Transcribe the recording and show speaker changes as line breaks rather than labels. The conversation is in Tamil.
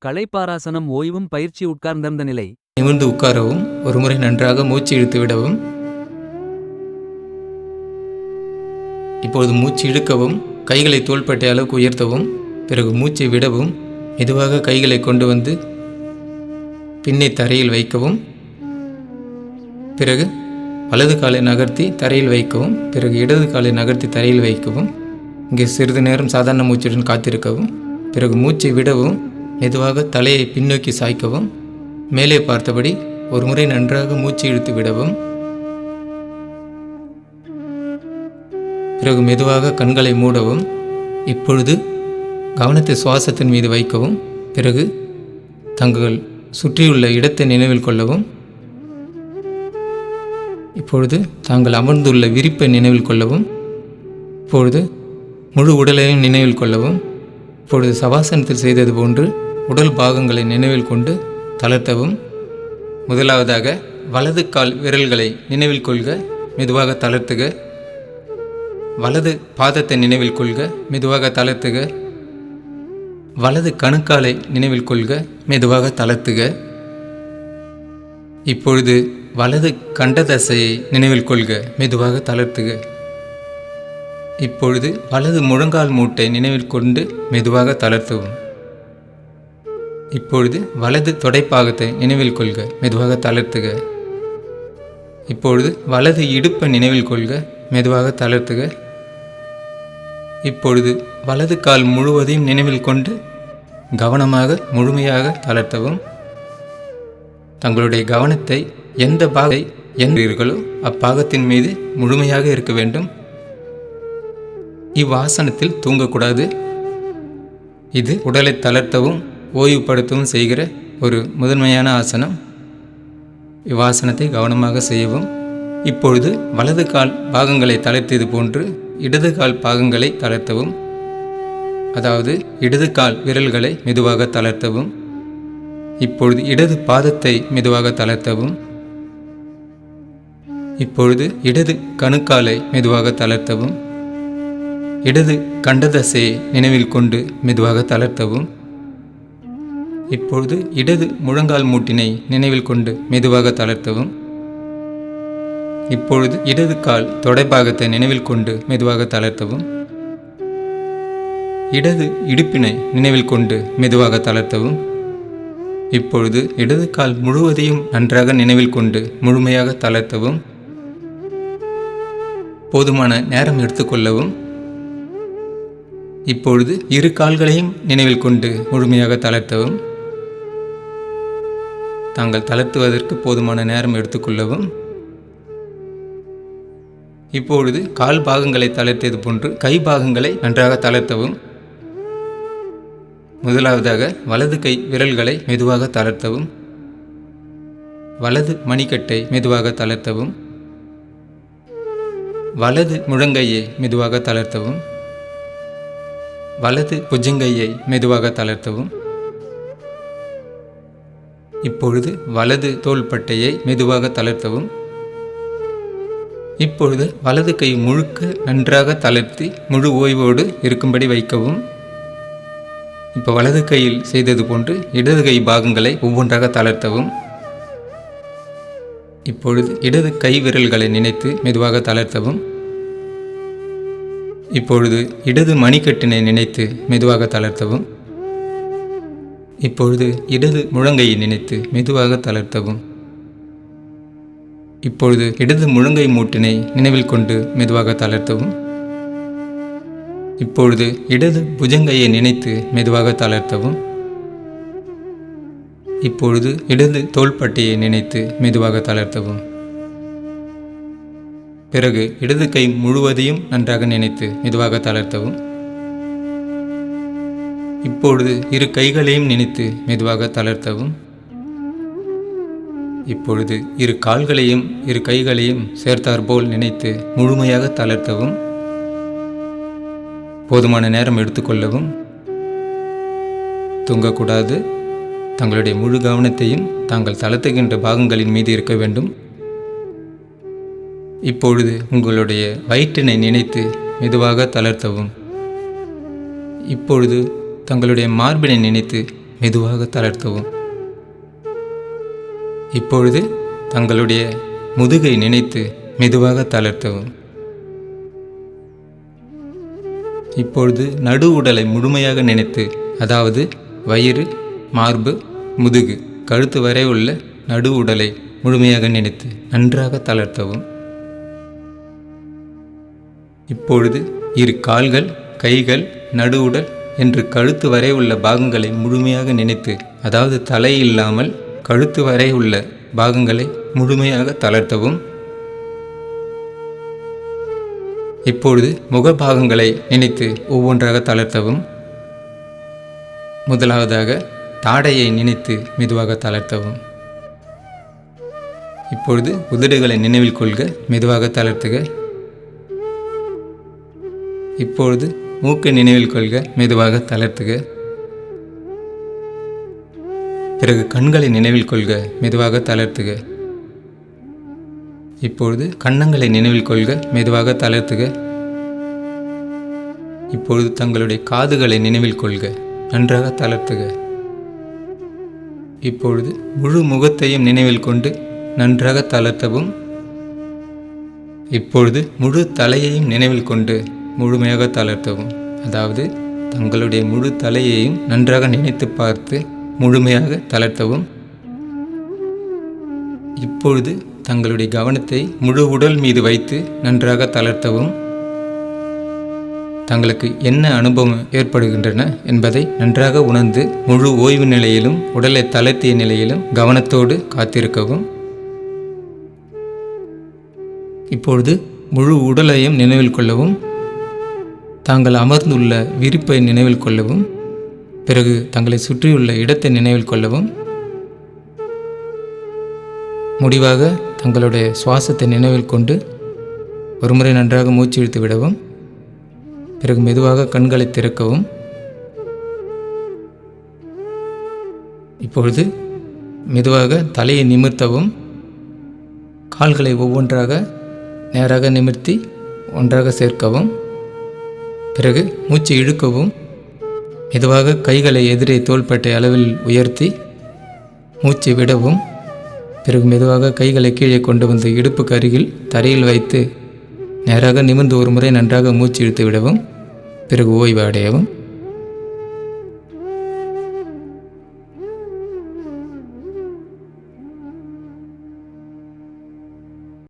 களைப்பாராசனம் ஓய்வும் பயிற்சி உட்கார்ந்திருந்த நிலை.
நிமிர்ந்து உட்காரவும், ஒருமுறை நன்றாக மூச்சு இழுத்து விடவும். இப்பொழுது மூச்சு இழுக்கவும், கைகளை தோள்பட்டை அளவுக்கு உயர்த்தவும். பிறகு மூச்சை விடவும், மெதுவாக கைகளை கொண்டு வந்து பின்னை தரையில் வைக்கவும். பிறகு வலது காலை நகர்த்தி தரையில் வைக்கவும். பிறகு இடது காலை நகர்த்தி தரையில் வைக்கவும். இங்கே சிறிது நேரம் சாதாரண மூச்சுடன் காத்திருக்கவும். பிறகு மூச்சை விடவும், மெதுவாக தலையை பின்னோக்கி சாய்க்கவும். மேலே பார்த்தபடி ஒரு முறை நன்றாக மூச்சு இழுத்து விடவும். பிறகு மெதுவாக கண்களை மூடவும். இப்பொழுது கவனத்தை சுவாசத்தின் மீது வைக்கவும். பிறகு தங்கள் சுற்றியுள்ள இடத்தை நினைவில் கொள்ளவும். இப்பொழுது தாங்கள் அமர்ந்துள்ள விரிப்பை நினைவில் கொள்ளவும். இப்பொழுது முழு உடலையும் நினைவில் கொள்ளவும். இப்பொழுது சவாசனத்தில் செய்தது போன்று உடல் பாகங்களை நினைவில் கொண்டு தளர்த்தவும். முதலாவதாக வலது கால் விரல்களை நினைவில் கொள்க, மெதுவாக தளர்த்துக. வலது பாதத்தை நினைவில் கொள்க, மெதுவாக தளர்த்துக. வலது கணுக்காலை நினைவில் கொள்க, மெதுவாக தளர்த்துக. இப்பொழுது வலது கண்டதசையை நினைவில் கொள்க, மெதுவாக தளர்த்துக. இப்பொழுது வலது முழங்கால் மூட்டை நினைவில் கொண்டு மெதுவாக தளர்த்தவும். இப்பொழுது வலது தொடைப்பாகத்தை நினைவில் கொள்க, மெதுவாக தளர்த்துக. இப்பொழுது வலது இடுப்பை நினைவில் கொள்க, மெதுவாக தளர்த்துக. இப்பொழுது வலது கால் முழுவதையும் நினைவில் கொண்டு கவனமாக முழுமையாக தளர்த்தவும். தங்களுடைய கவனத்தை எந்த பாகத்தை எந்தீர்களோ அப்பாகத்தின் மீது முழுமையாக இருக்க வேண்டும். இவ்வாசனத்தில் தூங்கக்கூடாது. இது உடலை தளர்த்தவும் ஓய்வுபடுத்தவும் செய்கிற ஒரு முதன்மையான ஆசனம். இவ்வாசனத்தை கவனமாக செய்யவும். இப்பொழுது வலது கால் பாகங்களை தளர்த்தியது போன்று இடது கால் பாகங்களை தளர்த்தவும். அதாவது இடது கால் விரல்களை மெதுவாக தளர்த்தவும். இப்பொழுது இடது பாதத்தை மெதுவாக தளர்த்தவும். இப்பொழுது இடது கணுக்காலை மெதுவாக தளர்த்தவும். இடது கண்டதசையை நினைவில் கொண்டு மெதுவாக தளர்த்தவும். இப்பொழுது இடது முழங்கால் மூட்டினை நினைவில் கொண்டு மெதுவாக தளர்த்தவும். இப்பொழுது இடது கால் தொடைப்பாகத்தை நினைவில் கொண்டு மெதுவாக தளர்த்தவும். இடது இடுப்பினை நினைவில் கொண்டு மெதுவாக தளர்த்தவும். இப்பொழுது இடது கால் முழுவதையும் நன்றாக நினைவில் கொண்டு முழுமையாக தளர்த்தவும். போதுமான நேரம் எடுத்துக்கொள்ளவும். இப்பொழுது இரு கால்களையும் நினைவில் கொண்டு முழுமையாக தளர்த்தவும். தாங்கள் தளர்த்துவதற்கு போதுமான நேரம் எடுத்துக்கொள்ளவும். இப்பொழுது கால் பாகங்களை தளர்த்தியது போன்று கை பாகங்களை நன்றாக தளர்த்தவும். முதலாவதாக வலது கை விரல்களை மெதுவாக தளர்த்தவும். வலது மணிக்கட்டை மெதுவாக தளர்த்தவும். வலது முழங்கையை மெதுவாக தளர்த்தவும். வலது புஜங்கையை மெதுவாக தளர்த்தவும். இப்பொழுது வலது தோள்பட்டையை மெதுவாக தளர்த்தவும். இப்பொழுது வலது கை முழுக்க நன்றாக தளர்த்தி முழு ஓய்வோடு இருக்கும்படி வைக்கவும். இப்போ வலது கையில் செய்தது போன்று இடது கை பாகங்களை ஒவ்வொன்றாக தளர்த்தவும். இப்பொழுது இடது கை விரல்களை நினைத்து மெதுவாக தளர்த்தவும். இப்பொழுது இடது மணிக்கட்டினை நினைத்து மெதுவாக தளர்த்தவும். இப்பொழுது இடது முழங்கையை நினைத்து மெதுவாக தளர்த்தவும். இப்பொழுது இடது முழங்கை மூட்டினை நினைவில் கொண்டு மெதுவாக தளர்த்தவும். இப்பொழுது இடது புஜங்கையை நினைத்து மெதுவாக தளர்த்தவும். இப்பொழுது இடது தோள்பட்டையை நினைத்து மெதுவாக தளர்த்தவும். பிறகு இடது கை முழுவதையும் நன்றாக நினைத்து மெதுவாக தளர்த்தவும். இப்பொழுது இரு கைகளையும் நினைத்து மெதுவாக தளர்த்தவும். இப்பொழுது இரு கால்களையும் இரு கைகளையும் சேர்த்தாற்போல் நினைத்து முழுமையாக தளர்த்தவும். போதுமான நேரம் எடுத்துக்கொள்ளவும். தூங்கக்கூடாது. தங்களுடைய முழு கவனத்தையும் தாங்கள் தளர்த்துகின்ற பாகங்களின் மீது இருக்க வேண்டும். இப்பொழுது உங்களுடைய வயிற்றினை நினைத்து மெதுவாக தளர்த்தவும். இப்பொழுது தங்களுடைய மார்பினை நினைத்து மெதுவாக தளர்த்தவும். இப்பொழுது தங்களுடைய முதுகை நினைத்து மெதுவாக தளர்த்தவும். இப்பொழுது நடு உடலை முழுமையாக நினைத்து, அதாவது வயிறு, மார்பு, முதுகு, கழுத்து வரை உள்ள நடு உடலை முழுமையாக நினைத்து நன்றாக தளர்த்தவும். இப்பொழுது இரு கால்கள், கைகள், நடு உடல் என்று கழுத்து வரை உள்ள பாகங்களை முழுமையாக நினைத்து, அதாவது தலை இல்லாமல் கழுத்து வரை உள்ள பாகங்களை முழுமையாக தளர்த்தவும். இப்பொழுது முகபாகங்களை நினைத்து ஒவ்வொன்றாக தளர்த்தவும். முதலாவதாக தாடையை நினைத்து மெதுவாக தளர்த்தவும். இப்பொழுது உதடுகளை நினைவில் கொள்க, மெதுவாக தளர்த்துக. இப்பொழுது மூக்கை நினைவில் கொள்க, மெதுவாக தளர்த்துக. பிறகு கண்களை நினைவில் கொள்க, மெதுவாக தளர்த்துக. இப்பொழுது கன்னங்களை நினைவில் கொள்க, மெதுவாக தளர்த்துக. இப்பொழுது தங்களுடைய காதுகளை நினைவில் கொள்க, நன்றாக தளர்த்துக. இப்பொழுது முழு முகத்தையும் நினைவில் கொண்டு நன்றாக தளர்த்தவும். இப்பொழுது முழு தலையையும் நினைவில் கொண்டு முழுமையாக தளர்த்தவும். அதாவது தங்களுடைய முழு தலையையும் நன்றாக நினைத்து பார்த்து முழுமையாக தளர்த்தவும். இப்பொழுது தங்களுடைய கவனத்தை முழு உடல் மீது வைத்து நன்றாக தளர்த்தவும். தங்களுக்கு என்ன அனுபவம் ஏற்படுகின்றன என்பதை நன்றாக உணர்ந்து முழு ஓய்வு நிலையிலும் உடலை தளர்த்திய நிலையிலும் கவனத்தோடு காத்திருக்கவும். இப்பொழுது முழு உடலையும் நினைவில் கொள்ளவும். தாங்கள் அமர்ந்துள்ள விரிப்பை நினைவில் கொள்ளவும். பிறகு தங்களை சுற்றியுள்ள இடத்தை நினைவில் கொள்ளவும். முடிவாக தங்களுடைய சுவாசத்தை நினைவில் கொண்டு ஒருமுறை நன்றாக மூச்சு இழுத்து விடவும். பிறகு மெதுவாக கண்களை திறக்கவும். இப்பொழுது மெதுவாக தலையை நிமிர்த்தவும். கால்களை ஒவ்வொன்றாக நேராக நிமிர்த்தி ஒன்றாக சேர்க்கவும். பிறகு மூச்சு இழுக்கவும். மெதுவாக கைகளை எதிரே தோள்பட்டை அளவில் உயர்த்தி மூச்சு விடவும். பிறகு மெதுவாக கைகளை கீழே கொண்டு வந்து இடுப்புக்கு அருகில் தரையில் வைத்து நேராக நிமிர்ந்து ஒரு முறை நன்றாக மூச்சு இழுத்து விடவும். பிறகு ஓய்வு அடையவும்.